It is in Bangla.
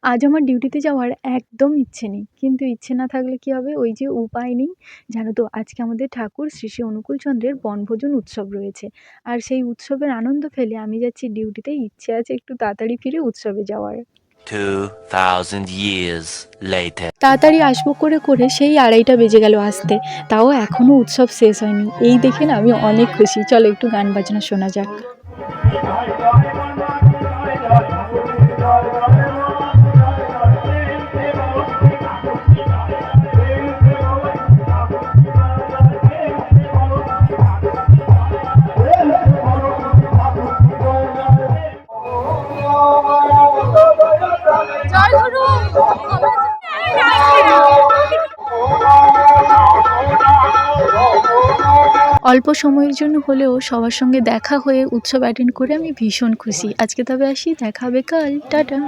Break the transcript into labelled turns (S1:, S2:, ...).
S1: আজ আমার ডিউটিতে যাওয়ার একদম ইচ্ছে নেই। কিন্তু ইচ্ছে না থাকলে কি হবে? ওই যে উপায় নেই। জানো তো আজকে আমাদের ঠাকুর শ্রী শ্রী অনুকূলচন্দ্রের বনভোজন উৎসব রয়েছে। আর সেই উৎসবের আনন্দ ফেলে আমি যাচ্ছি ডিউটিতে। ইচ্ছে আছে একটু তাড়াতাড়ি ফিরে উৎসবে যাওয়ার।
S2: 2000 years later.
S1: তাড়াতাড়ি আসবো করে সেই ২:৩০ বেজে গেল আসতে। তাও এখনো উৎসব শেষ হয়নি। এই দেখে না আমি অনেক খুশি। চলো একটু গান বাজনা শোনা যাক। অল্প সময়ের জন্য হলেও সবার সঙ্গে দেখা হয়ে উৎসব অ্যাটেন্ড করে আমি ভীষণ খুশি। আজকে তবে আসি, দেখা হবে কাল। টাটা।